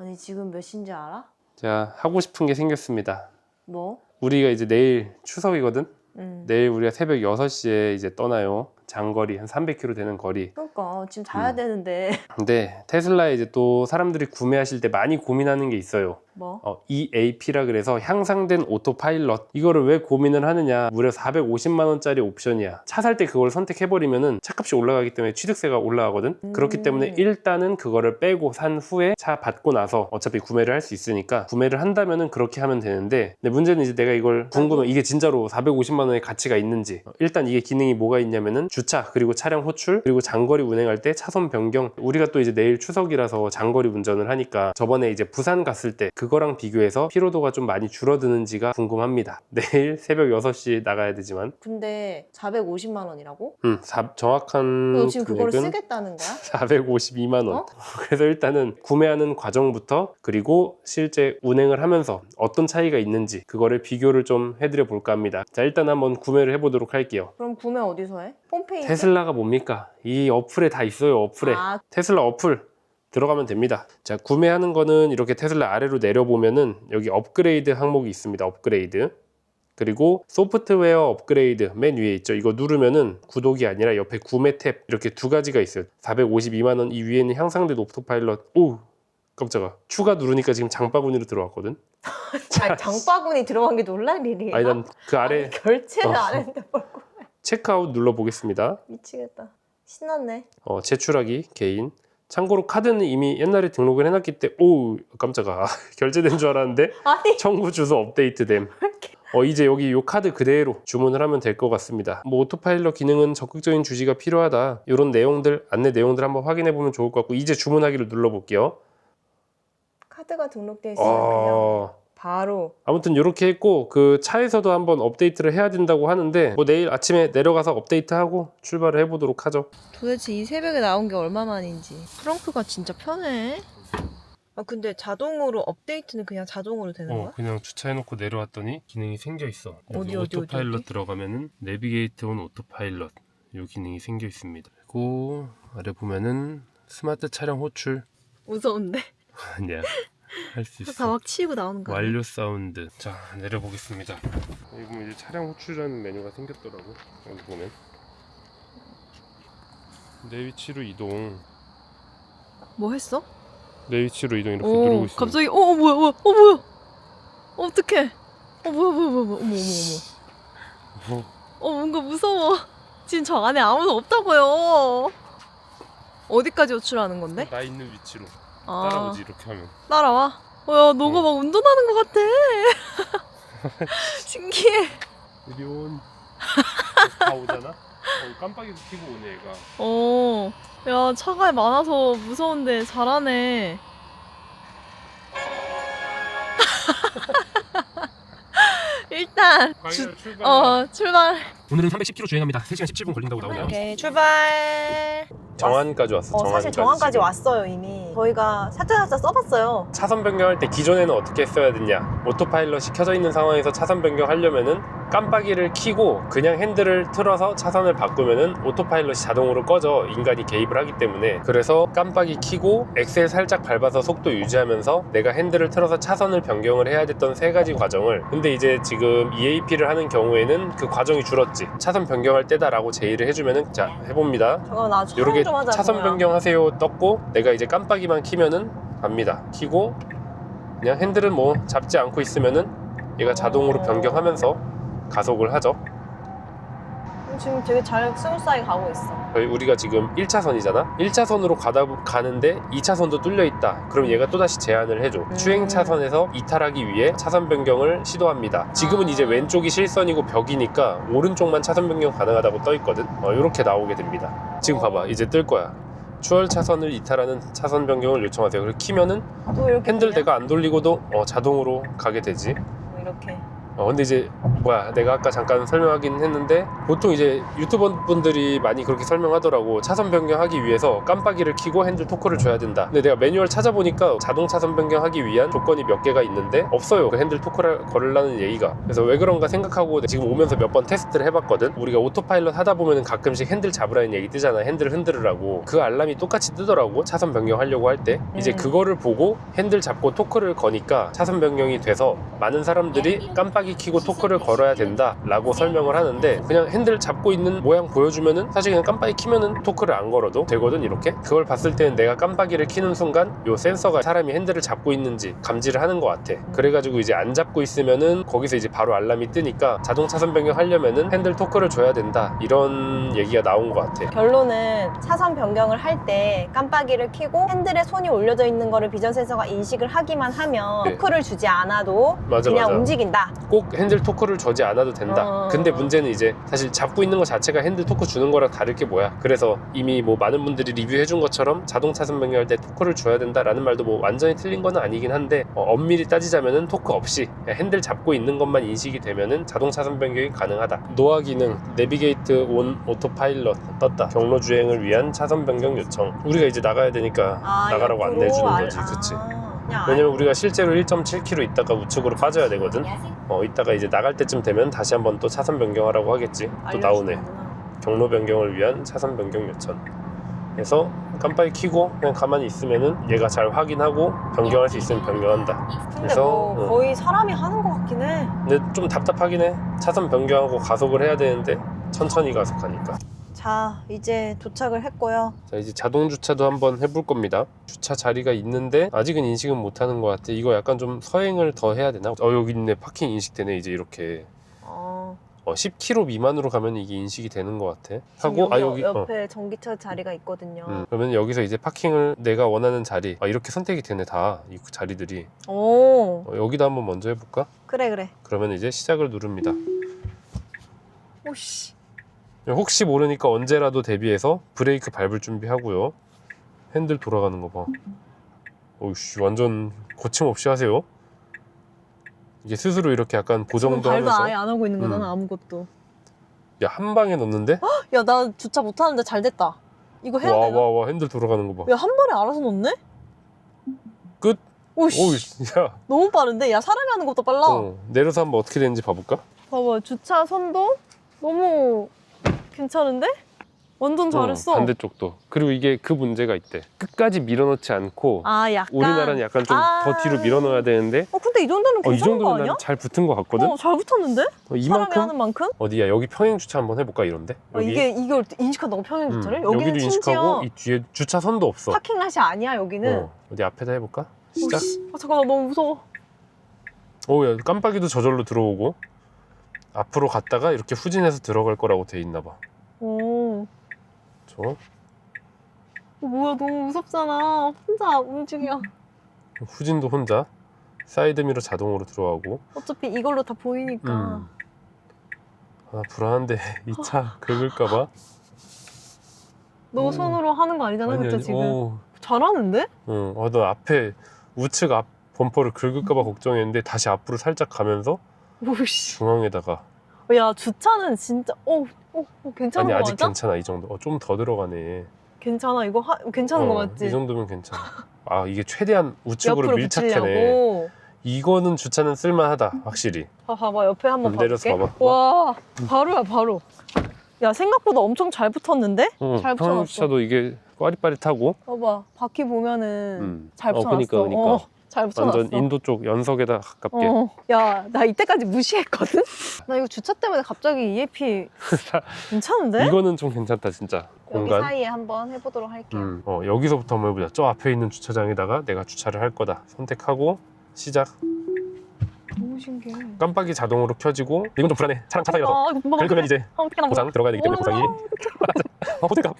아니 지금 몇 시인지 알아? 제가 하고 싶은 게 생겼습니다. 뭐? 우리가 이제 내일 추석이거든? 응. 내일 우리가 새벽 6시에 이제 떠나요. 장거리 한 300km 되는 거리. 그러니까 지금 자야 되는데. 근데 테슬라에 이제 또 사람들이 구매하실 때 많이 고민하는 게 있어요. 뭐? EAP라 그래서 향상된 오토파일럿. 이거를 왜 고민을 하느냐. 무려 450만 원짜리 옵션이야. 차 살 때 그걸 선택해버리면은 차값이 올라가기 때문에 취득세가 올라가거든. 그렇기 때문에 일단은 그거를 빼고 산 후에 차 받고 나서 어차피 구매를 할 수 있으니까 구매를 한다면은 그렇게 하면 되는데, 근데 문제는 이제 내가 이걸 궁금해. 이게 진짜로 450만 원의 가치가 있는지. 일단 이게 기능이 뭐가 있냐면은 주차, 그리고 차량 호출, 그리고 장거리 운행할 때 차선 변경. 우리가 또 이제 내일 추석이라서 장거리 운전을 하니까 저번에 이제 부산 갔을 때 그거랑 비교해서 피로도가 좀 많이 줄어드는지가 궁금합니다. 내일 새벽 6시 나가야 되지만. 근데 450만 원이라고? 정확한 너 지금 그거를 금액은 쓰겠다는 거야? 452만 원. 어? 그래서 일단은 구매하는 과정부터, 그리고 실제 운행을 하면서 어떤 차이가 있는지 그거를 비교를 좀 해드려 볼까 합니다. 자, 일단 한번 구매를 해보도록 할게요. 그럼 구매 어디서 해? 홈페이지? 테슬라가 뭡니까? 이 어플에 다 있어요. 어플에. 아. 테슬라 어플 들어가면 됩니다. 자, 구매하는 거는 이렇게 테슬라 아래로 내려보면은 여기 업그레이드 항목이 있습니다. 업그레이드. 그리고 소프트웨어 업그레이드 맨 위에 있죠. 이거 누르면은 구독이 아니라 옆에 구매 탭 이렇게 두 가지가 있어요. 452만 원, 이 위에는 향상된 오토파일럿. 오, 깜짝아. 추가 누르니까 지금 장바구니로 들어왔거든. 아니, 장바구니 들어간 게 놀랄 일이야? 아니, 난 그 아래 아니, 결제를 안 했는데 뭘 구매. 체크아웃 눌러보겠습니다. 미치겠다. 신났네. 제출하기 개인. 참고로 카드는 이미 옛날에 등록을 해놨기 때문에, 오, 깜짝아. 결제된 줄 알았는데 아니. 청구 주소 업데이트됨. 이제 여기 요 카드 그대로 주문을 하면 될 것 같습니다. 뭐 오토파일럿 기능은 적극적인 주시가 필요하다, 이런 내용들, 안내 내용들 한번 확인해 보면 좋을 것 같고, 이제 주문하기를 눌러볼게요. 카드가 등록되어 있으면 그냥 바로. 아무튼 이렇게 했고, 그 차에서도 한번 업데이트를 해야 된다고 하는데 뭐 내일 아침에 내려가서 업데이트하고 출발을 해보도록 하죠. 도대체 이 새벽에 나온 게 얼마 만인지. 트렁크가 진짜 편해. 아 근데 자동으로 업데이트는 그냥 자동으로 되는 거야? 그냥 주차해놓고 내려왔더니 기능이 생겨 있어. 어디, 오토파일럿 어디? 들어가면은 내비게이트 온 오토파일럿 요 기능이 생겨 있습니다. 그리고 아래 보면은 스마트 차량 호출. 무서운데? 아니야, 할 수 있어. 다 막 치우고 나오는 거야. 완료 사운드. 자, 내려보겠습니다. 여기 보면 이제 차량 호출이라는 메뉴가 생겼더라고. 여기 보면 내 위치로 이동. 뭐 했어? 내 위치로 이동 이렇게 누르고 있습니다. 갑자기 뭐야 어떡해. 뭐야 어머 뭔가 무서워. 지금 저 안에 아무도 없다고요. 어디까지 호출하는 건데? 나 있는 위치로 아, 따라오지. 이렇게 하면 따라와. 야 너가 막 운전하는 것 같아. 신기해. 이리 온. 다 오잖아? 깜빡이도 켜고 오네 얘가. 야 차가 많아서 무서운데 잘하네. 일단 출발. 오늘은 310km 주행합니다. 3시간 17분 걸린다고 나오네요. 오케이 출발. 정안까지 왔어. 사실 정안까지 왔어요 이미. 저희가 살짝 써봤어요. 차선 변경할 때 기존에는 어떻게 했어야 됐냐, 오토파일럿이 켜져 있는 상황에서 차선 변경하려면은 깜빡이를 켜고 그냥 핸들을 틀어서 차선을 바꾸면은 오토파일럿이 자동으로 꺼져, 인간이 개입을 하기 때문에. 그래서 깜빡이 켜고 엑셀 살짝 밟아서 속도 유지하면서 내가 핸들을 틀어서 차선을 변경을 해야 됐던 세 가지 과정을, 근데 이제 지금 EAP를 하는 경우에는 그 과정이 줄었지. 차선 변경할 때다라고 제의를 해주면은, 자 해봅니다. 나 이렇게 차선 변경하세요 떴고, 내가 이제 깜빡이만 키면은 갑니다. 키고 그냥 핸들은 뭐 잡지 않고 있으면은 얘가 자동으로 변경하면서 가속을 하죠. 지금 되게 잘 스무스하게 가고 있어. 우리가 지금 1차선이잖아? 1차선으로 가는데 2차선도 뚫려 있다. 그럼 얘가 또다시 제한을 해줘. 추행 차선에서 이탈하기 위해 차선 변경을 시도합니다. 지금은 이제 왼쪽이 실선이고 벽이니까 오른쪽만 차선 변경 가능하다고 떠 있거든. 이렇게 나오게 됩니다. 지금 봐봐, 이제 뜰 거야. 추월 차선을 이탈하는 차선 변경을 요청하세요. 그리고 키면은 또 이렇게 핸들대가 안 돌리고도 자동으로 가게 되지. 이렇게. 근데 이제 뭐야, 내가 아까 잠깐 설명하긴 했는데 보통 이제 유튜버 분들이 많이 그렇게 설명하더라고. 차선 변경하기 위해서 깜빡이를 켜고 핸들 토크를 줘야 된다. 근데 내가 매뉴얼 찾아보니까 자동 차선 변경하기 위한 조건이 몇 개가 있는데 없어요, 그 핸들 토크를 걸으라는 얘기가. 그래서 왜 그런가 생각하고 지금 오면서 몇 번 테스트를 해봤거든. 우리가 오토파일럿 하다 보면 가끔씩 핸들 잡으라는 얘기 뜨잖아. 핸들을 흔들으라고. 그 알람이 똑같이 뜨더라고, 차선 변경하려고 할 때. 이제 그거를 보고 핸들 잡고 토크를 거니까 차선 변경이 돼서 많은 사람들이 깜빡이 켜고 토크를 걸어야 된다 라고 설명을 하는데, 그냥 핸들 잡고 있는 모양 보여주면은 사실 그냥 깜빡이 켜면은 토크를 안 걸어도 되거든. 이렇게 그걸 봤을 때는 내가 깜빡이를 켜는 순간 요 센서가 사람이 핸들을 잡고 있는지 감지를 하는 것 같아. 그래가지고 이제 안 잡고 있으면은 거기서 이제 바로 알람이 뜨니까 자동 차선 변경 하려면은 핸들 토크를 줘야 된다, 이런 얘기가 나온 것 같아. 결론은 차선 변경을 할 때 깜빡이를 켜고 핸들에 손이 올려져 있는 거를 비전 센서가 인식을 하기만 하면 네. 토크를 주지 않아도 맞아, 그냥 맞아. 움직인다. 꼭 핸들 토크를 주지 않아도 된다. 근데 문제는 이제 사실 잡고 있는 것 자체가 핸들 토크 주는 거랑 다를 게 뭐야. 그래서 이미 뭐 많은 분들이 리뷰해 준 것처럼 자동 차선 변경할 때 토크를 줘야 된다라는 말도 뭐 완전히 틀린 건 아니긴 한데, 엄밀히 따지자면은 토크 없이 그냥 핸들 잡고 있는 것만 인식이 되면은 자동 차선 변경이 가능하다. 노화 기능 내비게이트 온 오토파일럿 떴다. 경로 주행을 위한 차선 변경 요청. 우리가 이제 나가야 되니까 나가라고 안내해 주는 거지. 그치? 왜냐면 우리가 실제로 1.7km 있다가 우측으로 빠져야 되거든. 이따가 이제 나갈 때쯤 되면 다시 한번 또 차선 변경하라고 하겠지. 또 나오네. 경로 변경을 위한 차선 변경 요청. 그래서 깜빡이 켜고 그냥 가만히 있으면은 얘가 잘 확인하고 변경할 수 있으면 변경한다. 근데 그래서 뭐 거의 사람이 하는 것 같긴 해. 근데 좀 답답하긴 해. 차선 변경하고 가속을 해야 되는데 천천히 가속하니까. 자, 이제 도착을 했고요. 자, 이제 자동 주차도 한번 해볼 겁니다. 주차 자리가 있는데 아직은 인식은 못하는 것 같아. 이거 약간 좀 서행을 더 해야 되나? 여기 있네. 파킹 인식되네. 이제 이렇게 10km 미만으로 가면 이게 인식이 되는 것 같아. 하고 여기 옆에 전기차 자리가 있거든요. 그러면 여기서 이제 파킹을 내가 원하는 자리, 이렇게 선택이 되네. 다 이 자리들이. 여기다 한번 먼저 해볼까? 그래. 그러면 이제 시작을 누릅니다. 오씨. 혹시 모르니까 언제라도 대비해서 브레이크 밟을 준비하고요. 핸들 돌아가는 거 봐. 오이씨, 완전 거침없이 하세요. 이게 스스로 이렇게 약간 고정도 발도 하면서. 아예 안 하고 있는 거잖아. 아무것도. 야, 한 방에 넣는데? 야, 나 주차 못하는데 잘 됐다. 이거 해야 되나? 와, 핸들 돌아가는 거 봐. 야, 한 번에 알아서 넣네? 끝? 오이씨. 야. 너무 빠른데? 야, 사람이 하는 것도 빨라. 내려서 한번 어떻게 되는지 봐볼까? 봐봐, 주차 선도 너무 괜찮은데? 완전 잘했어. 반대쪽도. 그리고 이게 그 문제가 있대. 끝까지 밀어넣지 않고 약간. 우리나라는 약간 좀 더 뒤로 밀어넣어야 되는데, 근데 이 정도면 이 괜찮은 거 정도면 아니야? 난 잘 붙은 것 같거든? 잘 붙었는데? 사람이 이만큼? 하는 만큼? 어디야? 여기 평행 주차 한번 해볼까? 이런데? 여기? 이걸 인식한다고 평행 주차를? 여기는 여기도 인식하고 심지어 이 뒤에 주차선도 없어. 파킹랏이 아니야, 여기는. 어디 앞에다 해볼까? 시작. 잠깐, 나 너무 무서워. 야, 깜빡이도 저절로 들어오고, 앞으로 갔다가 이렇게 후진해서 들어갈 거라고 돼 있나 봐. 뭐야, 너무 무섭잖아. 혼자 움직여. 후진도 혼자. 사이드미러 자동으로 들어가고. 어차피 이걸로 다 보이니까. 불안한데 이 차 긁을까봐. 너 손으로 하는 거 아니잖아, 그쵸, 지금? 잘하는데? 너 앞에 우측 앞 범퍼를 긁을까봐 걱정했는데 다시 앞으로 살짝 가면서 오씨. 중앙에다가. 야, 주차는 진짜 괜찮은 거 아직 맞아? 괜찮아. 이 정도. 좀 더 들어가네. 괜찮아, 이거 괜찮은 거 맞지? 이 정도면 괜찮아. 이게 최대한 우측으로 옆으로 밀착해네. 붙이려고. 이거는 주차는 쓸만하다, 확실히. 봐봐, 옆에 한번 내려서 봐볼게. 봐봐. 와, 바로야, 바로. 야, 생각보다 엄청 잘 붙었는데? 잘 평행 붙여놨어. 주차도 이게 빠릿빠릿하고. 봐봐, 바퀴 보면은 잘 붙여놨어. 그러니까. 잘 붙여놨어. 완전 인도 쪽 연석에다 가깝게. 야, 나 이때까지 무시했거든? 나 이거 주차 때문에 갑자기 EAP 괜찮은데? 이거는 좀 괜찮다, 진짜. 여기 공간. 사이에 한번 해보도록 할게요. 여기서부터 한번 해보자. 저 앞에 있는 주차장에다가 내가 주차를 할 거다. 선택하고 시작. 너무 신기해. 깜빡이 자동으로 켜지고. 이건 좀 불안해. 차랑 차사이라서. 긁으면 이제 어떻게 보상 들어가야 되기 때문에 보상이. 보니까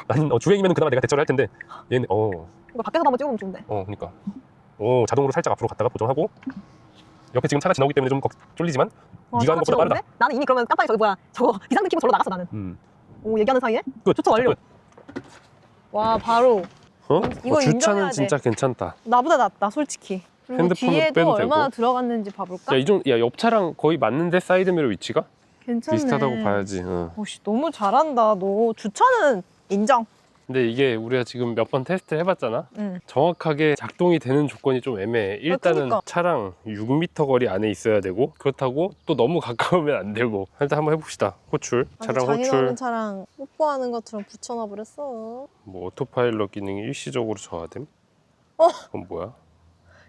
난 주행이면 그나마 내가 대처를 할 텐데 얘는 이거 밖에서 한번 찍어보면 좋은데. 그러니까 자동으로 살짝 앞으로 갔다가 보정하고. 옆에 지금 차가 지나오기 때문에 좀 쫄리지만 네가 하는 것보다 빠르다. 나는 이미 그러면 깜빡이 저거 비상등 키고 절로 나갔어, 나는. 얘기하는 사이에 끝. 주차 완료. 끝. 와, 바로. 이거 주차는 인정해야 돼. 진짜 괜찮다. 나보다 낫다, 솔직히. 그리고 핸드폰으로 뒤에도 빼도 얼마나 되고. 들어갔는지 봐볼까? 야, 옆 차랑 거의 맞는데 사이드미러 위치가? 괜찮네. 비슷하다고 봐야지. 어. 오씨, 너무 잘한다. 너 주차는 인정. 근데 이게 우리가 지금 몇 번 테스트 해봤잖아. 응. 정확하게 작동이 되는 조건이 좀 애매해. 일단은 그니까. 차랑 6m 거리 안에 있어야 되고, 그렇다고 또 너무 가까우면 안 되고. 일단 한번 해봅시다. 호출, 차량 호출. 장인어른 차랑 뽀뽀하는 것처럼 붙여놔 버렸어. 뭐 오토파일럿 기능이 일시적으로 저하됨? 그건 뭐야?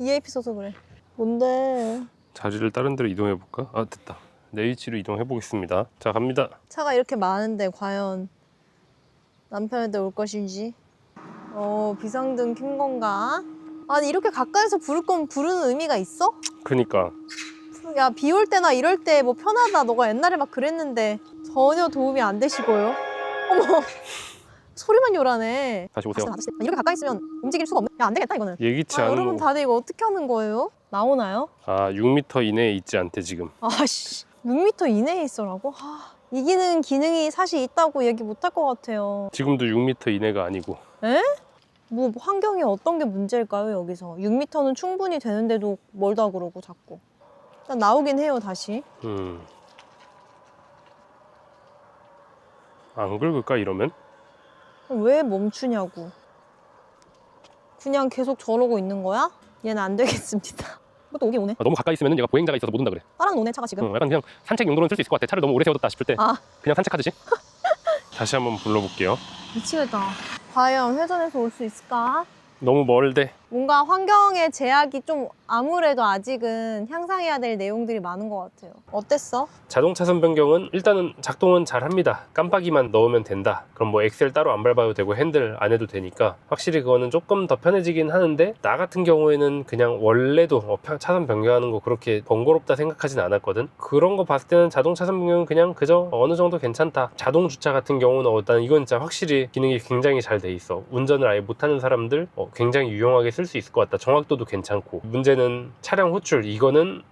EAP 써서 그래. 뭔데? 자리를 다른 데로 이동해 볼까? 아, 됐다. 내 위치로 이동해 보겠습니다. 자, 갑니다. 차가 이렇게 많은데 과연 남편한테 올 것인지. 비상등 킨 건가? 아니 이렇게 가까이서 부를 거면 부르는 의미가 있어? 그니까 야, 비 올 때나 이럴 때 뭐 편하다. 너가 옛날에 막 그랬는데 전혀 도움이 안 되시고요. 어머, 소리만 요란해. 다시 오세요. 아저씨, 이렇게 가까이 있으면 움직일 수가 없네. 야, 안 되겠다 이거는. 예기치 않은 여러분 거. 다들 이거 어떻게 하는 거예요? 나오나요? 아, 6m 이내에 있지 않대 지금. 아씨, 6m 이내에 있어라고? 이기는 기능이 사실 있다고 얘기 못 할 것 같아요. 지금도 6m 이내가 아니고. 에? 뭐 환경이 어떤 게 문제일까요 여기서? 6m는 충분히 되는데도 멀다 그러고 자꾸. 일단 나오긴 해요 다시. 안 긁을까 이러면? 왜 멈추냐고. 그냥 계속 저러고 있는 거야? 얘는 안 되겠습니다. 또 오긴 오네. 아, 너무 가까이 있으면 얘가 보행자가 있어서 못 온다 그래. 따라 노네 차가 지금. 약간 그냥 산책 용도로는 쓸 수 있을 것 같아. 차를 너무 오래 세워뒀다 싶을 때 아, 그냥 산책하듯이. 다시 한번 불러볼게요. 미치겠다. 과연 회전해서 올 수 있을까? 너무 멀대. 뭔가 환경의 제약이 좀 아무래도 아직은 향상해야 될 내용들이 많은 것 같아요. 어땠어? 자동 차선 변경은 일단은 작동은 잘 합니다. 깜빡이만 넣으면 된다. 그럼 뭐 엑셀 따로 안 밟아도 되고 핸들 안 해도 되니까 확실히 그거는 조금 더 편해지긴 하는데, 나 같은 경우에는 그냥 원래도 차선 변경하는 거 그렇게 번거롭다 생각하진 않았거든. 그런 거 봤을 때는 자동 차선 변경은 그냥 그저 어느 정도 괜찮다. 자동 주차 같은 경우는 일단 이건 진짜 확실히 기능이 굉장히 잘 돼 있어. 운전을 아예 못하는 사람들 굉장히 유용하게 쓸 수 있을 것 같다. 정확도도 괜찮고. 문제는 차량 호출, 이거는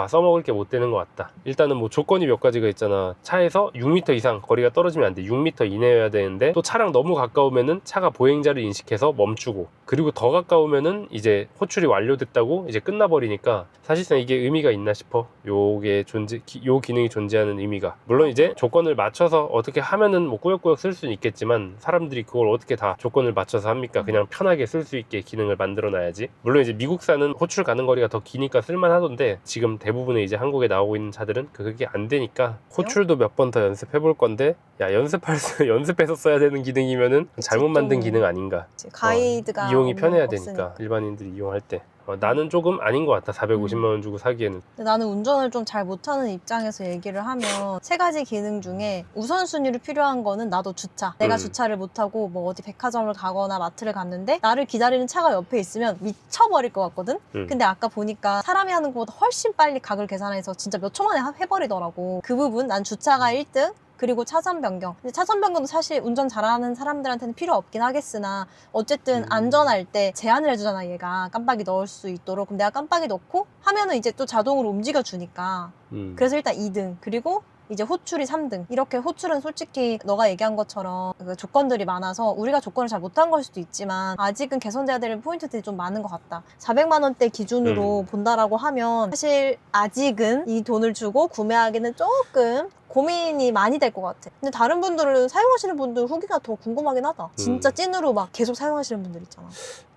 써먹을 게 못 되는 것 같다. 일단은 뭐 조건이 몇 가지가 있잖아. 차에서 6m 이상 거리가 떨어지면 안 돼. 6m 이내여야 되는데, 또 차랑 너무 가까우면은 차가 보행자를 인식해서 멈추고, 그리고 더 가까우면은 이제 호출이 완료됐다고 이제 끝나버리니까 사실상 이게 의미가 있나 싶어. 요 기능이 존재하는 의미가. 물론 이제 조건을 맞춰서 어떻게 하면은 뭐 꾸역꾸역 쓸 수는 있겠지만, 사람들이 그걸 어떻게 다 조건을 맞춰서 합니까? 그냥 편하게 쓸 수 있게 기능을 만들어 놔야지. 물론 이제 미국산은 호출 가는 거리가 더 기니까 쓸만하던데, 지금 대부분의 이제 한국에 나오고 있는 차들은 그게 안 되니까 호출도 몇 번 더 연습해 볼 건데, 연습해서 써야 되는 기능이면은 잘못 만든 기능 아닌가. 가이드가 이용이 편해야 없으니까. 되니까 일반인들이 이용할 때. 나는 조금 아닌 것 같다. 450만 원 주고 사기에는. 근데 나는 운전을 좀 잘 못하는 입장에서 얘기를 하면 세 가지 기능 중에 우선순위로 필요한 거는 나도 주차. 내가 주차를 못하고 뭐 어디 백화점을 가거나 마트를 갔는데 나를 기다리는 차가 옆에 있으면 미쳐버릴 것 같거든? 근데 아까 보니까 사람이 하는 것보다 훨씬 빨리 각을 계산해서 진짜 몇 초 만에 해버리더라고. 그 부분 난 주차가 1등. 그리고 차선 변경. 근데 차선 변경도 사실 운전 잘하는 사람들한테는 필요 없긴 하겠으나 어쨌든 안전할 때 제한을 해주잖아 얘가. 깜빡이 넣을 수 있도록. 그럼 내가 깜빡이 넣고 하면은 이제 또 자동으로 움직여 주니까. 그래서 일단 2등. 그리고 이제 호출이 3등. 이렇게 호출은 솔직히 너가 얘기한 것처럼 그 조건들이 많아서 우리가 조건을 잘 못한 걸 수도 있지만 아직은 개선돼야 될 포인트들이 좀 많은 것 같다. 400만 원대 기준으로 본다라고 하면 사실 아직은 이 돈을 주고 구매하기는 조금 고민이 많이 될 것 같아. 근데 다른 분들은 사용하시는 분들 후기가 더 궁금하긴 하다. 진짜 찐으로 막 계속 사용하시는 분들 있잖아.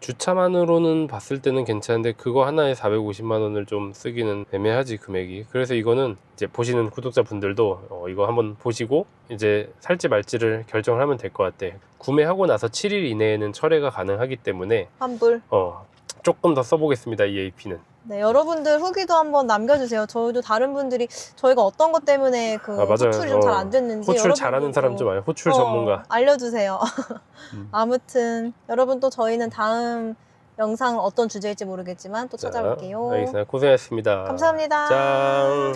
주차만으로는 봤을 때는 괜찮은데 그거 하나에 450만 원을 좀 쓰기는 애매하지, 금액이. 그래서 이거는 이제 보시는 구독자분들도 이거 한번 보시고 이제 살지 말지를 결정을 하면 될 것 같아. 구매하고 나서 7일 이내에는 철회가 가능하기 때문에 환불. 조금 더 써보겠습니다, EAP는. 네, 여러분들 후기도 한번 남겨주세요. 저희도 다른 분들이 저희가 어떤 것 때문에 그 맞아요. 호출이 좀 잘 안 됐는지 호출 잘하는 사람 좀 알아요. 호출 전문가. 알려주세요. 아무튼 여러분 또 저희는 다음 영상 어떤 주제일지 모르겠지만 또 찾아올게요. 알겠습니다. 고생하셨습니다. 감사합니다. 짠.